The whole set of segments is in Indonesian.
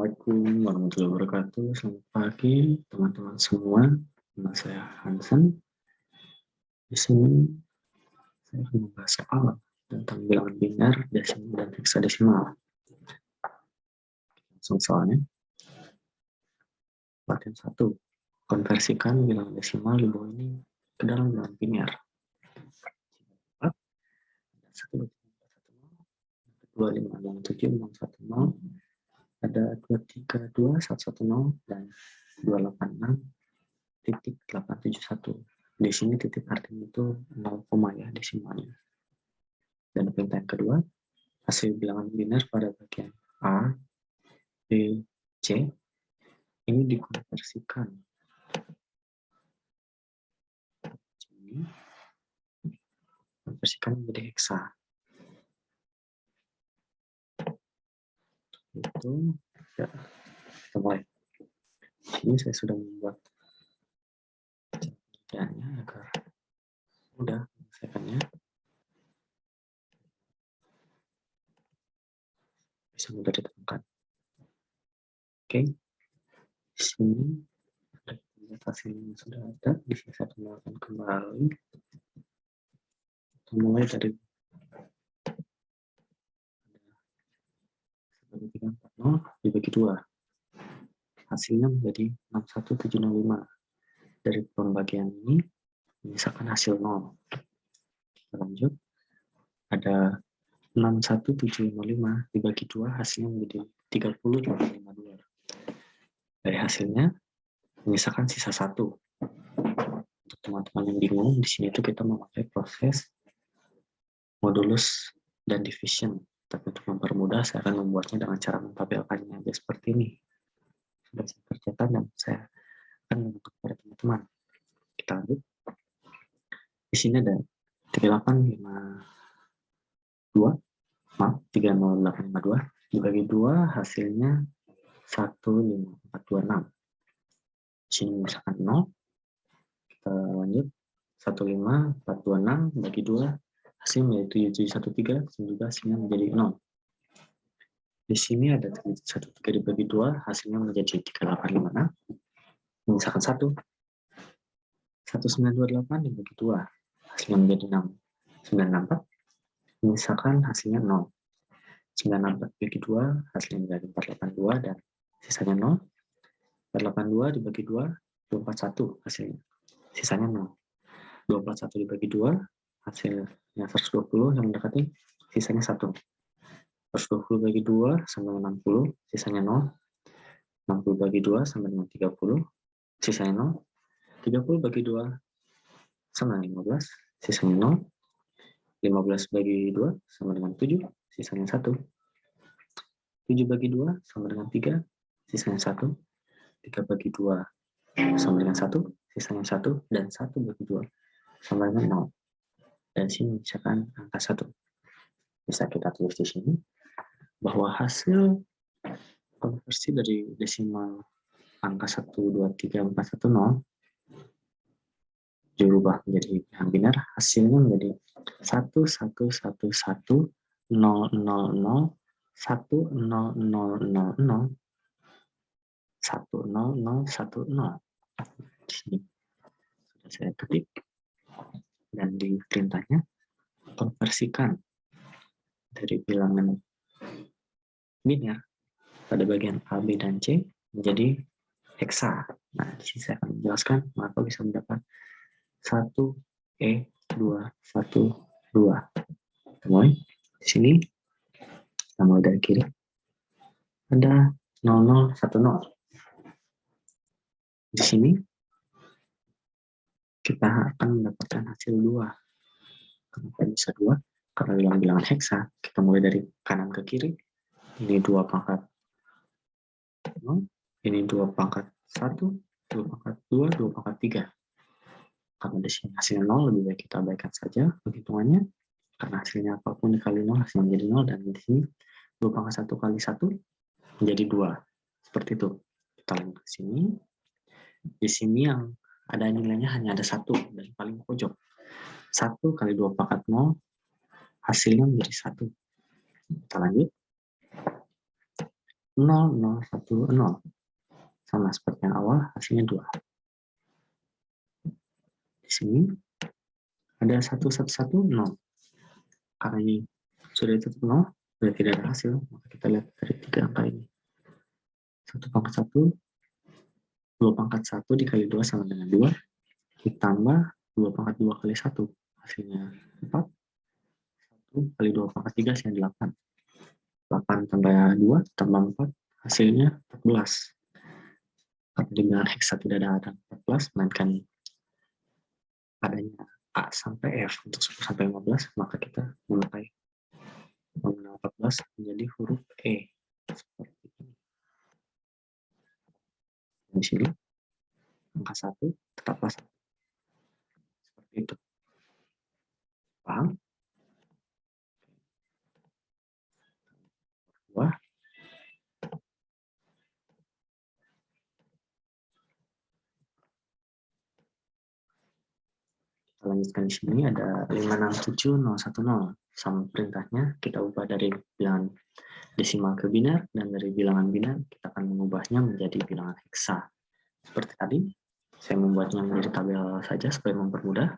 Assalamualaikum warahmatullahi wabarakatuh. Selamat pagi teman-teman semua. Nama saya Hansen. Di sini saya akan membahas soal tentang bilangan biner, desimal, dan heksadesimal. Langsung soalnya. Latihan 1. Konversikan bilangan desimal di bawah ini ke dalam bilangan biner. 1, 2, 5, 6, 7, 6, 1, 0. Ada 232, 110, dan 286.871. Di sini titik artinya itu 0, ya desimalnya. Dan perintah yang kedua, hasil bilangan biner pada bagian A, B, C ini dikonversikan menjadi heksa. Itu ya, kita mulai. Ini saya sudah membuat caranya agar mudah menyelesaikannya, bisa mudah ditemukan. Oke, di sini hasilnya sudah ada. Di sini saya akan kembali. Kita mulai dari 340 dibagi 2. Hasilnya menjadi 61705. Dari pembagian ini misalkan hasil 0. Kita lanjut. Ada 61705 dibagi 2, hasilnya menjadi 30,52. Dari hasilnya menyisakan sisa 1. Untuk teman-teman yang bingung, di sini itu kita memakai proses modulus dan division. Tapi untuk mempermudah, saya akan membuatnya dengan cara mentabelkannya aja seperti ini. Sudah saya kerjakan dan saya akan membantu kepada teman-teman. Kita lanjut. Di sini ada 300852 dibagi 2, hasilnya 15426. Di sini misalkan 0. Kita lanjut. 15426 bagi 2, hasilnya menjadi 713, dan juga hasilnya menjadi 0. Di sini ada 13 dibagi 2, hasilnya menjadi 3856. Misalkan 1. 1928 dibagi 2, hasilnya menjadi 6. 964. Misalkan hasilnya 0. 964 dibagi 2, hasilnya menjadi 482, dan sisanya 0. 482 dibagi 2, 241 hasilnya. Sisanya 0. 241 dibagi 2, hasilnya 120 yang mendekati, sisanya 1. 120 bagi 2 sama dengan 60, sisanya 0. 60 bagi 2 sama dengan 30, sisanya 0. 30 bagi 2 sama dengan 15, sisanya 0. 15 bagi 2 sama dengan 7, sisanya 1. 7 bagi 2 sama dengan 3, sisanya 1. 3 bagi 2 sama dengan 1, sisanya 1. Dan 1 bagi 2 sama dengan 0. Dan sini misalkan angka 1. Bisa kita tulis di sini bahwa hasil konversi dari desimal angka 1, 2, 3, 4, 1, 0 dirubah menjadi bilangan biner, hasilnya menjadi 111000000100010. Di sini sudah saya ketik, dan di perintahnya konversikan dari bilangan biner pada bagian A, B, dan C menjadi heksa. Nah, di sini saya akan menjelaskan mengapa bisa mendapat 1E212. Kita mulai di sini. Kita mulai dari kiri. Ada 0010. Di sini kita akan mendapatkan hasil 2. Kenapa bisa 2? Karena dalam bilangan heksa, kita mulai dari kanan ke kiri. Ini 2 pangkat 0, ini 2 pangkat 1, 2 pangkat 2, 2 pangkat 3. Karena di sini hasilnya 0, lebih baik kita abaikan saja penghitungannya. Karena hasilnya apapun dikali 0, hasilnya menjadi 0. Dan di sini 2 pangkat 1 kali 1 menjadi 2. Seperti itu. Kita lanjut ke sini. Di sini yang ada nilainya hanya ada 1 dari paling pojok. 1 kali 2 pangkat 0, hasilnya menjadi 1. Kita lanjut. 0, 0, 1, 0. Sama seperti yang awal, hasilnya 2. Di sini ada 1, 1, 1, 0. Karena ini sudah ditutup 0, sudah tidak ada hasil, maka kita lihat dari 3 angka ini. 1 pangkat 1, 2 pangkat 1 dikali 2 sama dengan 2, ditambah 2 pangkat 2 kali 1, hasilnya 4, 1 kali 2 pangkat 3 hasilnya 8. 8 tambah 2 tambah 4, hasilnya 14. Karena dengan heksa tidak ada 14, melainkan adanya A sampai F untuk 10 sampai 15, maka kita memakai nominal 14 menjadi huruf E. Seperti ini. Di sini, angka 1 tetaplah 1. Seperti itu. Paham? Wah. Kita lanjutkan di sini ada 567010. Sama perintahnya kita ubah dari bilangan desimal ke biner, dan dari bilangan biner kita akan mengubahnya menjadi bilangan heksa. Seperti tadi, saya membuatnya menjadi tabel saja supaya mempermudah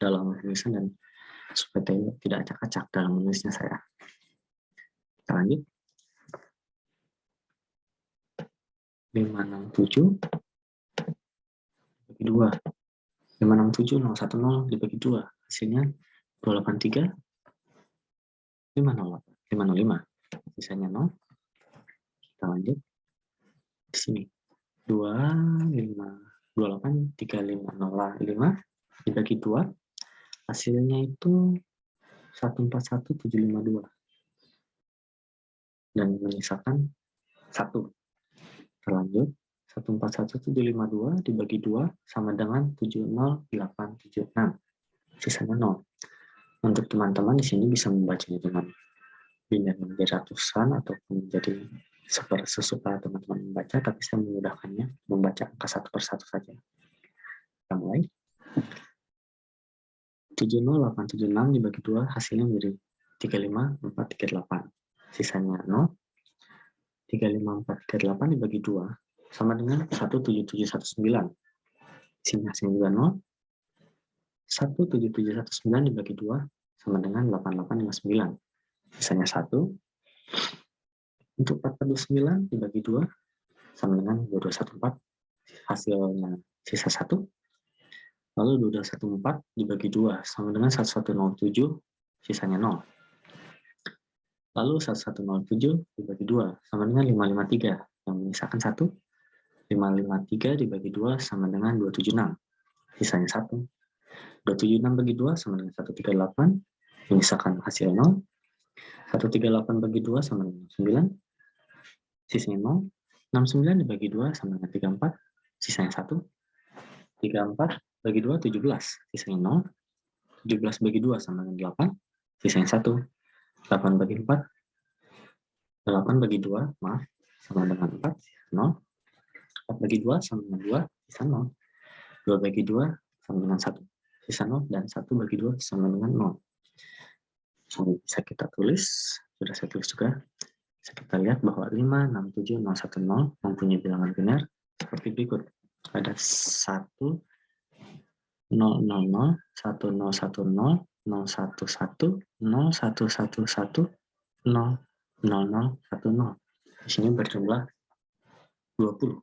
dalam penulisan dan supaya tidak acak-acak dalam menulisnya saya. Kita lanjut. 567 bagi 2. 567 010 dibagi 2. Hasilnya 283 505. Sisanya 0. Kita lanjut. Di sini 283505 dibagi 2. Hasilnya itu 141752. Dan menyisakan 1. Terlanjut, 141752 dibagi 2 sama dengan 70876. Sisanya 0. Untuk teman-teman di sini bisa membacanya dengan biner menjadi ratusan ataupun menjadi sesuka teman-teman membaca, tapi saya memudahkannya membaca angka satu persatu saja. Kita mulai. 70876 dibagi 2 hasilnya menjadi 35438. Sisanya 0. 35438 dibagi 2 sama dengan 17719. Sini hasilnya juga 0. 17719 dibagi 2 sama dengan 8859. Sisanya 1. Untuk 429 dibagi 2 sama dengan 2214. Hasilnya sisa 1. Lalu 2214 dibagi 2 sama dengan 1107. Sisanya 0. Lalu 1107 dibagi 2 sama dengan 553. Yang menyisakan 1. 553 dibagi 2 sama dengan 276. Sisanya 1. 276 bagi 2 sama dengan 138. Menyisakan hasil 0. 138 bagi 2 sama dengan 9. Sisanya 0. 69 dibagi 2 sama dengan 34. Sisanya 1. 34 bagi 2, 17. Sisanya 0. 17 bagi 2 sama dengan 8. Sisanya 1. 8 bagi 4. 8 bagi 2, maaf, sama dengan 4. Sisa 0. 4 bagi 2 sama dengan 2. Sisa 0. 2 bagi 2 sama dengan 1. Sisa 0. Dan 1 bagi 2 sama dengan 0. Jadi bisa kita tulis. Sudah saya tulis juga. Bisa kita lihat bahwa 567010 mempunyai bilangan biner seperti berikut. Ada 1, 000, 1010, 011, 0111, 00010. Di sini berjumlah 20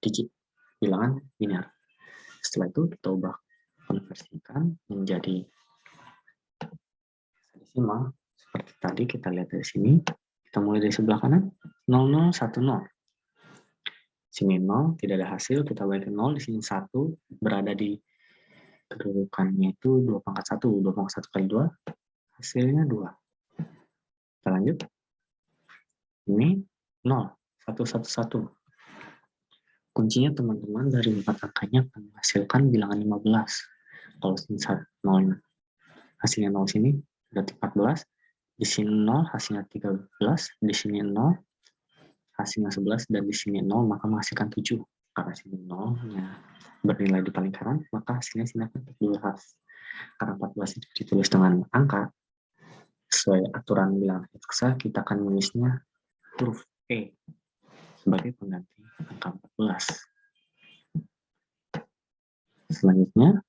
digit bilangan biner. Setelah itu kita ubah konversikan menjadi desimal. Seperti tadi kita lihat dari sini. Kita mulai dari sebelah kanan. 0010. Sini 0, tidak ada hasil, kita balik ke 0, di sini 1, berada di kedudukannya itu 2 pangkat 1, 2 pangkat 1 kali 2, hasilnya 2. Kita lanjut. Ini 0, 111. Kuncinya teman-teman dari 4 angkanya akan menghasilkan bilangan 15. Kalau sini 0, hasilnya 0 sini, berarti 14. Di sini 0, hasilnya 13. Di sini 0, hasilnya 11, dan di sini 0, maka menghasilkan 7. Karena sini 0-nya bernilai di paling kanan, maka hasilnya sini akan 14. Karena 14 itu ditulis dengan angka, sesuai aturan bilangan heksa, kita akan menulisnya huruf E sebagai pengganti angka 14. Selanjutnya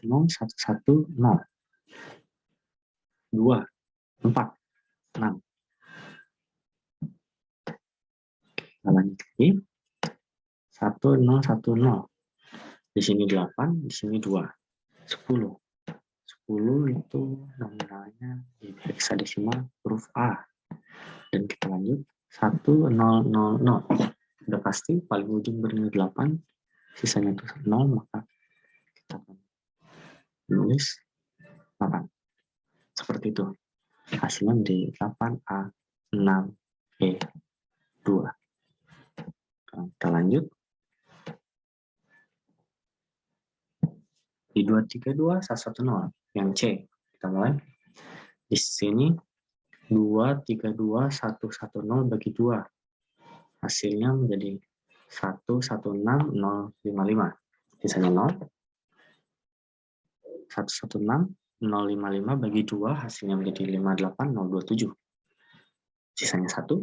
0, 1, 1, 0, 2, 4, 6. Kita lanjut lagi. 1, 0, 1, 0. Di sini 8, di sini 2. 10. 10 itu nominalnya di heksadesimal huruf A. Dan kita lanjut 1, 0, 0, 0. Sudah pasti paling ujung bernilai 8, sisanya itu 0, maka kita akan tulis 8. Seperti itu. Hasilnya di 8A, 6E, 2. Kita lanjut. Di 232, 110. Yang C. Kita mulai. Di sini 232, 110 bagi 2. Hasilnya menjadi 116055. Sisanya 0. 116055 bagi 2 hasilnya menjadi 58027. Sisanya 1.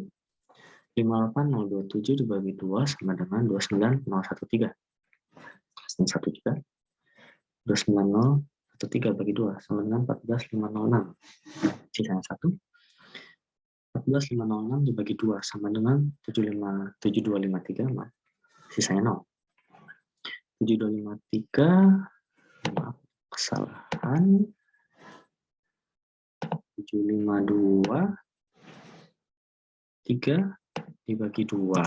58027 dibagi 2 sama dengan 29013. Hasilnya 1 juga. 29013 bagi 2 sama dengan 14506. Sisanya 1. 14506 dibagi 2 sama dengan 7253. Sisanya 0. 7253, maaf, kesalahan. 752 3 dibagi 2.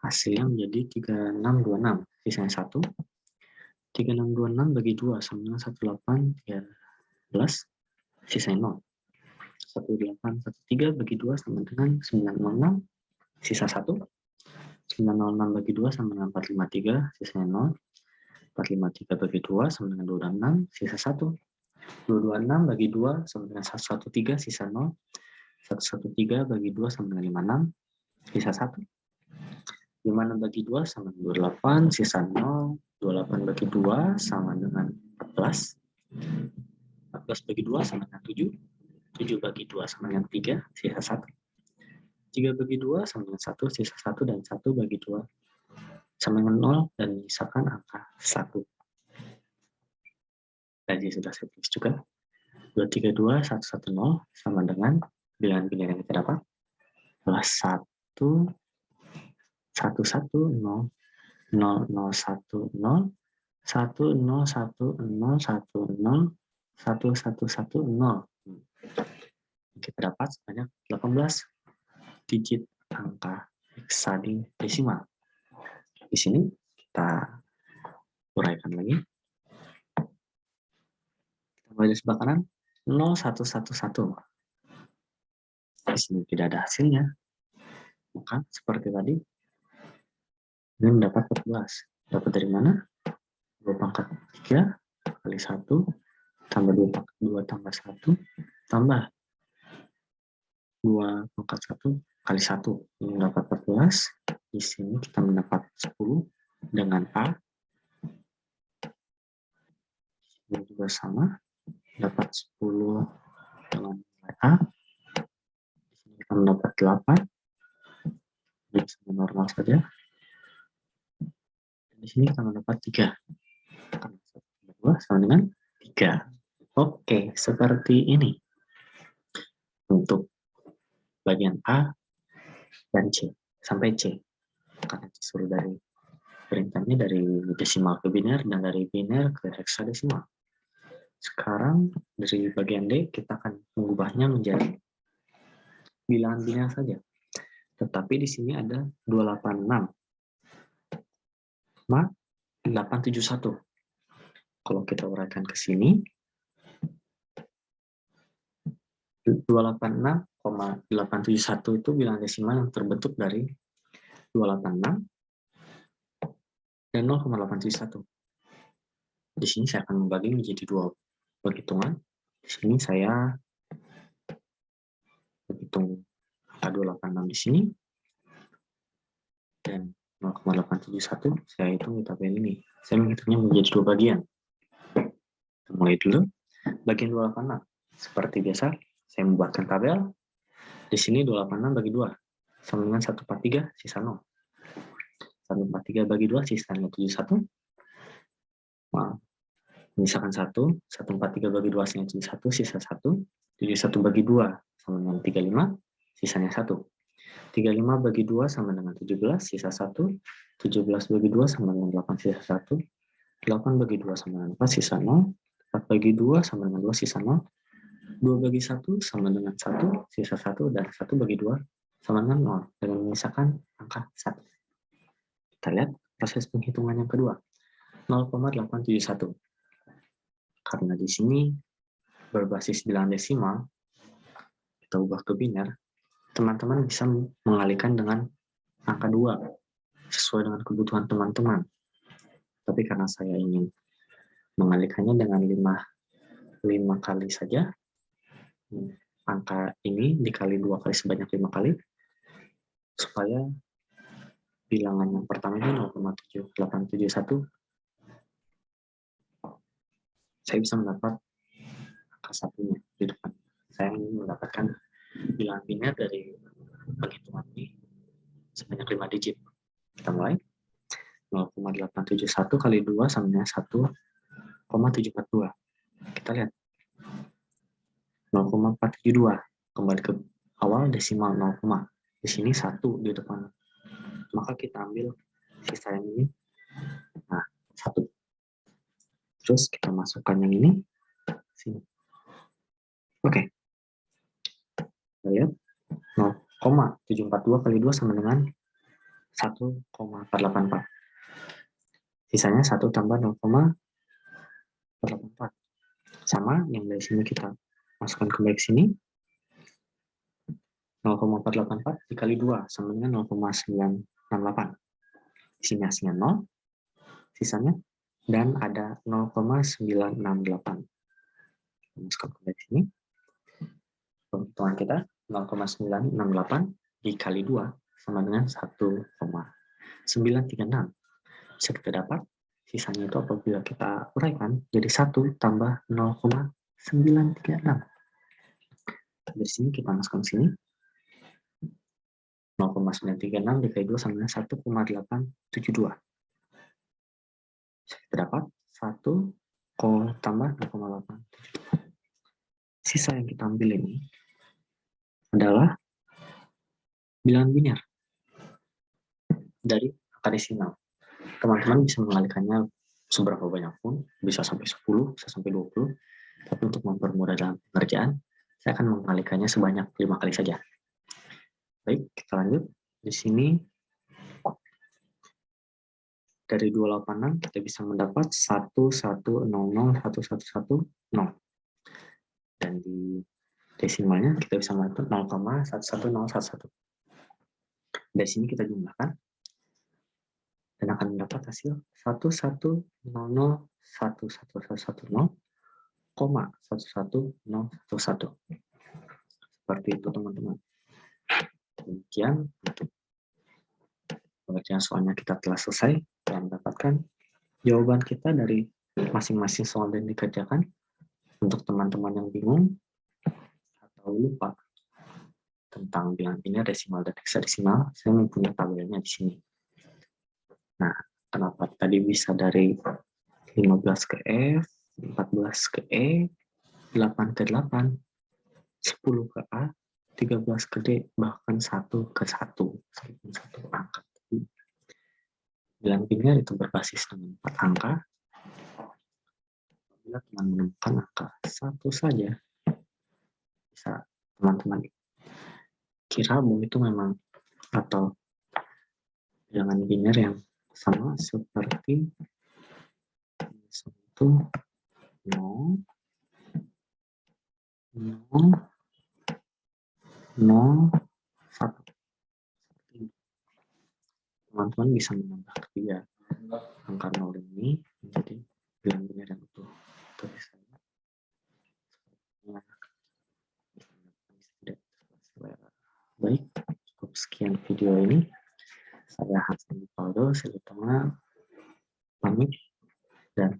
Hasilnya menjadi 3626. Sisanya 1. 3626 bagi 2 sama dengan 1813. Sisanya 0. 1813 bagi 2 sama dengan 906. Sisa 1. 906 bagi 2 sama dengan 453. Sisanya 0. 453 bagi 2 sama dengan 226. Sisa 1. 226 bagi 2 sama dengan 113. Sisa 0. 113 bagi 2 sama dengan 56, sisa 1. 56 bagi 2 sama dengan 28, sisa 0. 28 bagi 2 sama dengan 14. 14 bagi 2 sama dengan 7. 7 bagi 2 sama dengan 3, sisa 1. 3 bagi 2 sama dengan 1, sisa 1, dan 1 bagi 2 sama dengan 0, dan menyisakan angka 1. Tadi sudah saya tulis juga. 232, 110 sama dengan bilangan-bilangan yang kita dapat adalah 1, 110, 0, 0, 0, 1, 0, 1, 0, 1, 0, 1, 0, 1, 1, 1, 0. Kita dapat sebanyak 18 digit angka heksadesimal. Di sini kita uraikan lagi. Kita mulai dari sebelah kanan, 0111. Di sini tidak ada hasilnya, maka seperti tadi ini mendapat 14. Dapat dari mana? 2 pangkat 3 kali 1 tambah 2 pangkat 2 tambah 1 tambah 2 pangkat 1 kali 1. Ini mendapat 14. Di sini kita mendapat 10 dengan A. Ini juga sama, dapat 10 dengan nilai A. Kita mendapat 8, ini sama normal saja. Dan di sini kita mendapat 3. 2 sama dengan 3. Oke, seperti ini. Untuk bagian A dan C, sampai C. Karena disuruh dari perintahnya dari desimal ke biner dan dari biner ke heksadesimal. Sekarang dari bagian D, kita akan mengubahnya menjadi bilangan-bilangan saja. Tetapi di sini ada 286, 871. Kalau kita uraikan ke sini, 286,871 itu bilangan desimal yang terbentuk dari 286 dan 0,871. Di sini saya akan membagi menjadi 2 perhitungan. Di sini saya hitung angka 286 di sini, dan 0,871 saya hitung di tabel ini. Saya menghitungnya menjadi 2 bagian. Kita mulai dulu. Bagian 286. Seperti biasa, saya membuatkan tabel. Di sini 286 bagi 2 sama dengan 143 sisa 0. 143 bagi 2 sisanya 71. Nah, misalkan 1, 143 bagi 2 sisanya 71, sisa 1. 71 bagi 2 sama dengan 35, sisanya 1. 35 bagi 2 sama dengan 17, sisa 1. 17 bagi 2 sama dengan 8, sisa 1. 8 bagi 2 sama dengan 4, sisa 0. 4 bagi 2 sama dengan 2, sisa 0. 2 bagi 1 sama dengan 1, sisa 1. Dan 1 bagi 2 sama dengan 0. Dengan menyisakan angka 1. Kita lihat proses penghitungan yang kedua. 0,871. Karena di sini berbasis bilangan desimal, kita ubah ke biner, teman-teman bisa mengalihkan dengan angka 2 sesuai dengan kebutuhan teman-teman. Tapi karena saya ingin mengalihkannya dengan 5 kali saja, angka ini dikali 2 kali sebanyak 5 kali, supaya bilangan yang pertama ini 0,7871, saya bisa mendapat angka satunya di depan. Saya ingin mendapatkan bilangan biner dari penghitungan ini sebanyak 5 digit. Kita mulai. 0,871 kali 2 sama dengan 1,742. Kita lihat. 0,472. Kembali ke awal desimal 0, di sini 1 di depan. Maka kita ambil sisa yang ini. Nah, 1. Terus kita masukkan yang ini sini. Oke. Kita lihat 0,742 kali 2 sama dengan 1,484. Sisanya 1 tambah 0,484. Sama yang dari sini kita masukkan kembali ke sini. 0,484 dikali 2 sama dengan 0,968. Di sini hasilnya 0, sisanya, dan ada 0,968. Masukkan kembali ke sini. Perhitungan kita 0,968 dikali 2 sama dengan 1,936. Bisa kita dapat sisanya itu apabila kita uraikan jadi 1 tambah 0,936. Dari sini kita masukkan sini. 0,936 dikali 2 sama dengan 1,872. Bisa kita dapat 1 tambah 0,872. Sisa yang kita ambil ini adalah bilangan biner dari angka desimal. Teman-teman bisa mengalihkannya seberapa banyak pun, bisa sampai 10, bisa sampai 20. Tapi untuk mempermudah dalam pengerjaan, saya akan mengalihkannya sebanyak 5 kali saja. Baik, kita lanjut. Di sini dari 286 kita bisa mendapat 110011110. Dan di desimalnya kita bisa mendapat 0,11011. Dari sini kita jumlahkan dan akan mendapat hasil 110011110,11011. Seperti itu teman-teman. Demikian untuk pengerjaan soalnya kita telah selesai dan mendapatkan jawaban kita dari masing-masing soal yang dikerjakan. Untuk teman-teman yang bingung atau lupa tentang bilangan biner, desimal, dan heksadesimal, saya mempunyai tabelnya di sini. Nah, kenapa tadi bisa dari 15 ke F, 14 ke E, 8 ke 8, 10 ke A, 13 ke D, bahkan 1 ke 1. Satu angka. Bilangan biner itu berbasis dengan 4 angka. Bila teman menemukan angka 1 saja, bisa teman-teman kira bahwa itu memang atau bilangan biner yang sama seperti 1, 0, 0, 0, 1. Teman-teman bisa menambah ketiga angka 0 ini menjadi bilangan biner yang utuh. Baik, cukup sekian video ini. Saya Hasan Faldo, pamit dan